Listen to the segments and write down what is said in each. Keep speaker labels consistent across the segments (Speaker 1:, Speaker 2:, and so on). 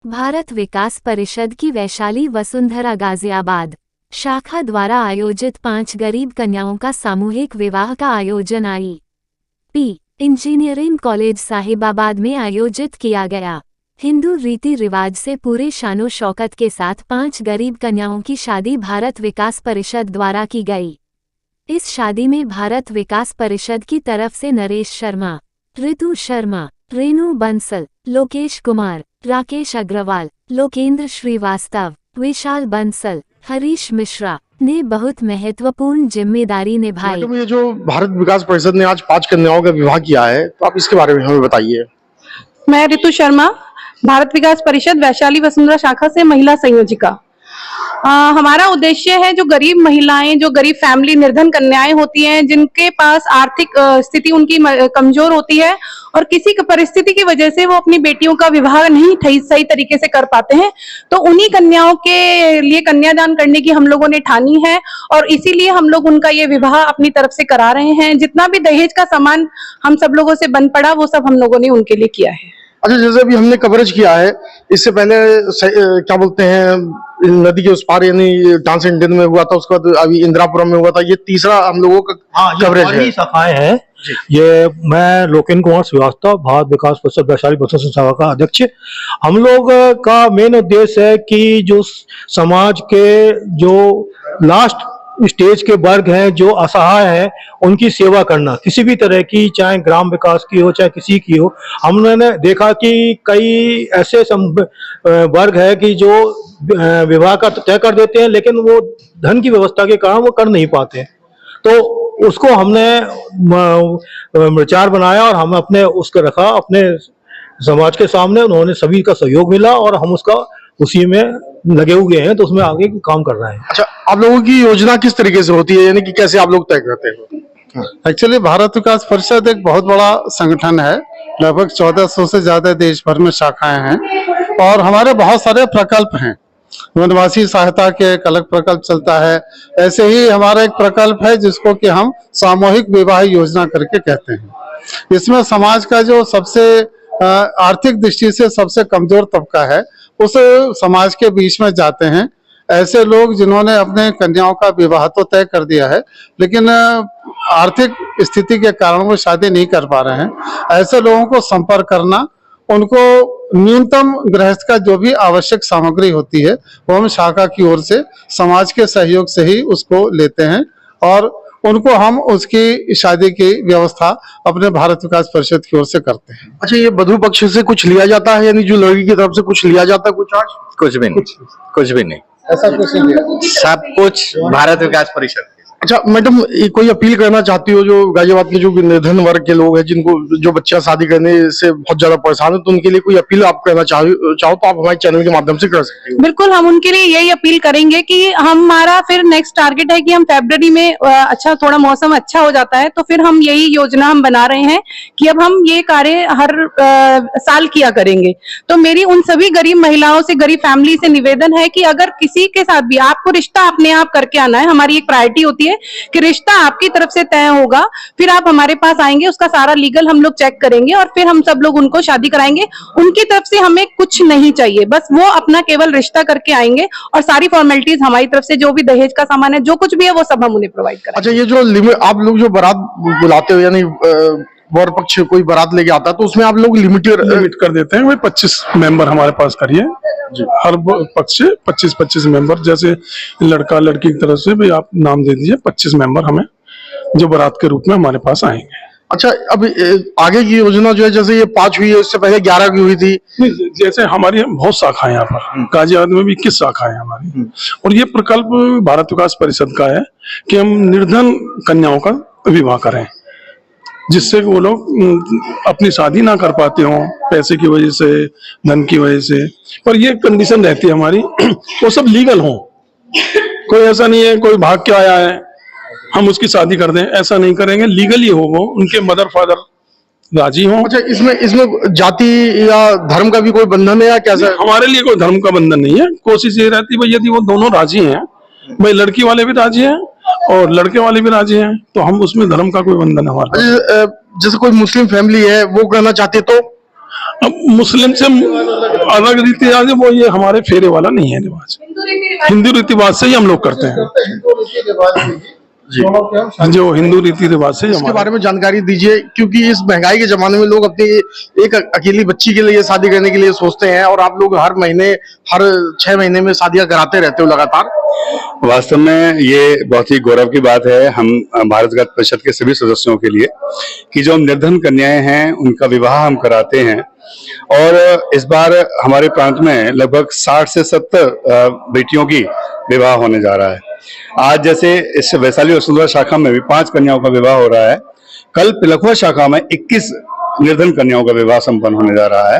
Speaker 1: भारत विकास परिषद की वैशाली वसुंधरा गाजियाबाद शाखा द्वारा आयोजित 5 गरीब कन्याओं का सामूहिक विवाह का आयोजन आई.पी. इंजीनियरिंग कॉलेज साहिबाबाद में आयोजित किया गया। हिंदू रीति रिवाज से पूरे शानो शौकत के साथ 5 गरीब कन्याओं की शादी भारत विकास परिषद द्वारा की गई। इस शादी में भारत विकास परिषद की तरफ से नरेश शर्मा, ऋतु शर्मा, रेणु बंसल, लोकेश कुमार, राकेश अग्रवाल, लोकेंद्र श्रीवास्तव, विशाल बंसल, हरीश मिश्रा ने बहुत महत्वपूर्ण जिम्मेदारी निभाई।
Speaker 2: मैडम, ये जो भारत विकास परिषद ने आज 5 कन्याओं का विवाह किया है, तो आप इसके बारे में हमें बताइए।
Speaker 3: मैं ऋतु शर्मा, भारत विकास परिषद वैशाली वसुंधरा शाखा से महिला संयोजिका। हमारा उद्देश्य है जो गरीब महिलाएं, जो गरीब फैमिली निर्धन कन्याएं होती हैं, जिनके पास आर्थिक स्थिति उनकी कमजोर होती है और किसी परिस्थिति की वजह से वो अपनी बेटियों का विवाह नहीं सही तरीके से कर पाते हैं, तो उन्हीं कन्याओं के लिए कन्यादान करने की हम लोगों ने ठानी है और इसीलिए हम लोग उनका ये विवाह अपनी तरफ से करा रहे हैं। जितना भी दहेज का सामान हम सब लोगों से बन पड़ा, वो सब हम लोगों ने उनके लिए किया है।
Speaker 2: अच्छा, जैसे अभी हमने कवरेज किया है, इससे पहले क्या बोलते हैं, नदी के उस पार यानी टांस इंडियन में हुआ था, उसके बाद अभी इंदिरापुरम में हुआ था, ये तीसरा हम लोगों का कवरेज है।
Speaker 4: शाखाएं हैं। ये मैं लोकेंद्र कुमार श्रीवास्तव, भारत विकास परिषद वैशाली वसुंधरा शाखा का अध्यक्ष। हम लोग का मेन उद्देश्य है कि जो समाज के जो लास्ट स्टेज के वर्ग हैं, जो असहाय हैं, उनकी सेवा करना, किसी भी तरह की, चाहे ग्राम विकास की हो चाहे किसी की हो। हमने देखा कि कई ऐसे वर्ग है कि जो विवाह का तय कर देते हैं, लेकिन वो धन की व्यवस्था के कारण वो कर नहीं पाते, तो उसको हमने विचार बनाया और हम अपने उसको रखा अपने समाज के सामने। उन्होंने सभी का सहयोग मिला और हम उसका उसी में लगे हुए हैं, तो उसमें आगे काम कर रहे हैं।
Speaker 2: अच्छा, आप लोगों की योजना किस तरीके से होती है, यानी कि कैसे आप लोग तय करते हैं?
Speaker 5: एक्चुअली भारत विकास परिषद एक बहुत बड़ा संगठन है। लगभग 1400 से ज्यादा देश भर में शाखाएं हैं और हमारे बहुत सारे प्रकल्प हैं। वनवासी सहायता के एक अलग प्रकल्प चलता है। ऐसे ही हमारा एक प्रकल्प है जिसको कि हम सामूहिक विवाह योजना करके कहते हैं। इसमें समाज का जो सबसे आर्थिक दृष्टि से सबसे कमजोर तबका है, उस समाज के बीच में जाते हैं ऐसे लोग जिन्होंने अपने कन्याओं का विवाह तो तय कर दिया है, लेकिन आर्थिक स्थिति के कारण वो शादी नहीं कर पा रहे हैं। ऐसे लोगों को संपर्क करना, उनको न्यूनतम गृहस्थ का जो भी आवश्यक सामग्री होती है वो हम शाखा की ओर से समाज के सहयोग से ही उसको लेते हैं और उनको हम उसकी शादी की व्यवस्था अपने भारत विकास परिषद की ओर से करते हैं।
Speaker 2: अच्छा, ये वधू पक्ष से कुछ लिया जाता है, यानी जो लड़की की तरफ से कुछ लिया जाता है? कुछ भी नहीं,
Speaker 5: ऐसा कुछ नहीं,
Speaker 6: सब कुछ भारत विकास परिषद।
Speaker 2: अच्छा मैडम, कोई अपील करना चाहती हो जो गाजियाबाद के जो निर्धन वर्ग के लोग हैं, जिनको जो बच्चा शादी करने से बहुत ज्यादा परेशान है, तो उनके लिए कोई अपील आप करना चाहो तो आप हमारे चैनल के माध्यम से कर सकते हैं।
Speaker 3: बिल्कुल, हम उनके लिए यही अपील करेंगे कि हमारा फिर नेक्स्ट टारगेट है कि हम फरवरी में अच्छा थोड़ा मौसम अच्छा हो जाता है, तो फिर हम यही योजना हम बना रहे हैं कि अब हम ये कार्य हर साल किया करेंगे। तो मेरी उन सभी गरीब महिलाओं से, गरीब फैमिली से निवेदन है कि अगर किसी के साथ भी आपको रिश्ता अपने आप करके आना है, हमारी एक प्रायोरिटी होती है कि रिश्ता आपकी तरफ से तय होगा, फिर आप हमारे पास आएंगे, उसका सारा लीगल हम लोग चेक करेंगे और फिर हम सब लोग उनको शादी कराएंगे। उनकी तरफ से हमें कुछ नहीं चाहिए, बस वो अपना केवल रिश्ता करके आएंगे और सारी फॉर्मेलिटीज हमारी तरफ से, जो भी दहेज का सामान है, जो कुछ भी है, वो सब हम उन्हें प्रोवाइड कराएंगे।
Speaker 2: अच्छा, ये जो आप लोग जो बारात बुलाते हो, यानी वर पक्ष कोई बारात लेके आता है, तो उसमें आप लोग लिमिट
Speaker 7: कर देते हैं। वही 25 मेंबर हमारे पास करिए, हर पक्ष से 25 मेंबर, जैसे लड़का लड़की की तरफ से भी आप नाम दे दीजिए, 25 मेंबर हमें जो बारात के रूप में हमारे पास आएंगे।
Speaker 2: अच्छा, अब आगे की योजना जो है, जैसे ये 5 हुई है, इससे पहले 11 की हुई थी।
Speaker 7: जैसे हमारी बहुत शाखा है यहाँ पर, गाजियाबाद में भी 21 शाखा है हमारी, और ये प्रकल्प भारत विकास परिषद का है कि हम निर्धन कन्याओं का विवाह करें, जिससे वो लोग अपनी शादी ना कर पाते हों पैसे की वजह से, धन की वजह से। पर ये कंडीशन रहती है हमारी, वो सब लीगल हों। कोई ऐसा नहीं है कोई भाग के आया है हम उसकी शादी कर दें, ऐसा नहीं करेंगे, लीगली हो, वो उनके मदर फादर राजी हों।
Speaker 2: अच्छा, इसमें जाति या धर्म का भी कोई बंधन है या कैसा?
Speaker 7: हमारे लिए कोई धर्म का बंधन नहीं है। कोशिश ये रहती है भाई, यदि वो दोनों राजी हैं, भाई लड़की वाले भी राजी हैं और लड़के वाले भी राजी हैं, तो हम उसमें धर्म का कोई बंधन हमारा।
Speaker 2: जैसे कोई मुस्लिम फैमिली है, वो करना चाहते तो
Speaker 7: अब मुस्लिम से अलग रीति रिवाज है, वो ये हमारे फेरे वाला नहीं है रिवाज, हिंदू रीति रिवाज से ही हम लोग करते हैं जो हिंदू रीति रिवाज से
Speaker 2: इसके बारे में जानकारी दीजिए, क्योंकि इस महंगाई के जमाने में लोग अपनी एक अकेली बच्ची के लिए शादी करने के लिए सोचते हैं, और आप लोग हर महीने, हर 6 महीने में शादियां कराते रहते हो लगातार।
Speaker 8: वास्तव में ये बहुत ही गौरव की बात है हम भारत विकास परिषद के सभी सदस्यों के लिए कि जो निर्धन कन्याएं हैं उनका विवाह हम कराते हैं। और इस बार हमारे प्रांत में लगभग 60 से 70 बेटियों की विवाह होने जा रहा है। आज जैसे इस वैशाली वसुंधरा शाखा में भी 5 कन्याओं का विवाह हो रहा है, कल पिलखुआ शाखा में 21 निर्धन कन्याओं का विवाह संपन्न होने जा रहा है।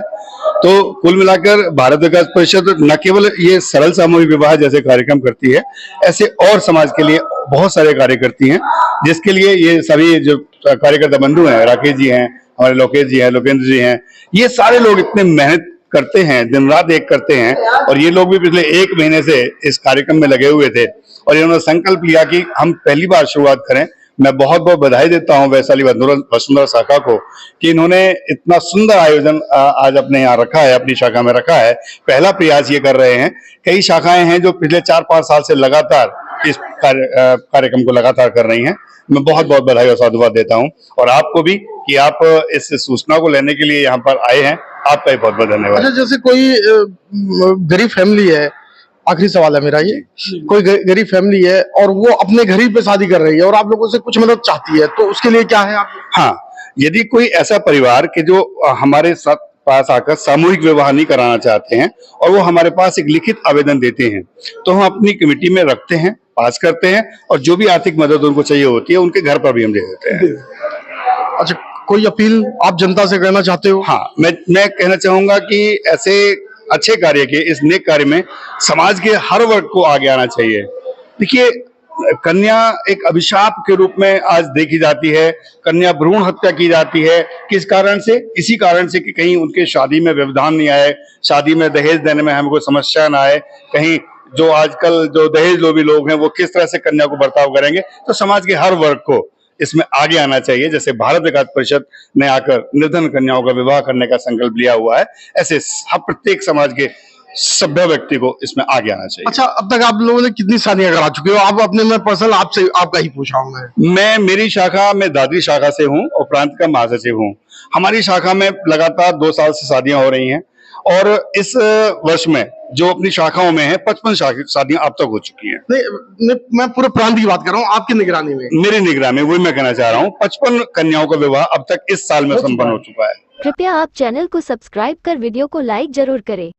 Speaker 8: तो कुल मिलाकर भारत विकास परिषद न केवल ये सरल सामूहिक विवाह जैसे कार्यक्रम करती है, ऐसे और समाज के लिए बहुत सारे कार्य करती हैं, जिसके लिए ये सभी जो कार्यकर्ता बंधु हैं, राकेश जी हैं, हमारे लोकेश जी हैं, लोकेंद्र जी हैं, ये सारे लोग इतने मेहनत करते हैं, दिन रात एक करते हैं। और ये लोग भी पिछले 1 महीने से इस कार्यक्रम में लगे हुए थे और इन्होंने संकल्प लिया कि हम पहली बार शुरुआत करें। मैं बहुत बहुत बधाई देता हूं वैशाली वसुंधरा शाखा को कि इन्होंने इतना सुंदर आयोजन आज अपने यहाँ रखा है, अपनी शाखा में रखा है। पहला प्रयास ये कर रहे हैं। कई शाखाएं हैं जो पिछले 4-5 साल से लगातार इस कार्यक्रम को लगातार कर रही हैं। मैं बहुत बहुत बधाई और साधुवाद देता हूं, और आपको भी कि आप इस सूचना को लेने के लिए यहाँ पर आए हैं, आपका भी बहुत बहुत धन्यवाद।
Speaker 2: अच्छा, जैसे कोई गरीब फैमिली है, आखिरी सवाल है मेरा ये, कोई गरीब फैमिली है और वो अपने घर ही पे शादी कर रही है और आप लोगों से कुछ मदद चाहती है, तो उसके लिए क्या है आप?
Speaker 8: हाँ, यदि कोई ऐसा परिवार के जो हमारे साथ पास आकर सामूहिक विवाह नहीं कराना चाहते हैं और वो हमारे पास एक लिखित आवेदन देते हैं, तो हम अपनी कमेटी में रखते हैं, पास करते हैं, और जो भी आर्थिक मदद उनको चाहिए होती है उनके घर पर भी हम दे देते हैं।
Speaker 2: अच्छा, कोई अपील आप जनता से करना चाहते हो?
Speaker 8: हाँ, मैं कहना चाहूंगा कि ऐसे अच्छे कार्य के, इस नेक कार्य में समाज के हर वर्ग को आगे आना चाहिए। देखिए, कन्या एक अभिशाप के रूप में आज देखी जाती है। कन्या भ्रूण हत्या की जाती है। किस कारण से? इसी कारण से कि कहीं उनके शादी में व्यवधान नहीं आए, शादी में दहेज देने में हमें कोई समस्या ना आए, कहीं जो आजकल जो दहेज लोभी लोग हैं वो किस तरह से कन्या को बर्ताव करेंगे। तो समाज के हर वर्ग को इसमें आगे आना चाहिए। जैसे भारत विकास परिषद ने आकर निर्धन कन्याओं का विवाह करने का संकल्प लिया हुआ है, ऐसे प्रत्येक समाज के सभ्य व्यक्ति को इसमें आगे आना चाहिए।
Speaker 2: अच्छा, अब तक आप लोगों ने कितनी शादियां करा चुके हो? आप अपने में पर्सनल आपसे आपका ही पूछा हूं
Speaker 8: मैं मेरी शाखा में दादरी शाखा से हूं और प्रांत का महासचिव हूं। हमारी शाखा में लगातार 2 साल से शादियां हो रही हैं, और इस वर्ष में जो अपनी शाखाओं में है 55 शादियां अब तक हो चुकी हैं।
Speaker 2: नहीं, मैं पूरे प्रांत की बात कर रहा हूँ, आपकी निगरानी में।
Speaker 8: मेरी निगरानी में, वही मैं कहना चाह रहा हूँ, 55 कन्याओं का विवाह अब तक इस साल में संपन्न हो चुका है।
Speaker 9: कृपया आप चैनल को सब्सक्राइब कर वीडियो को लाइक जरूर करें।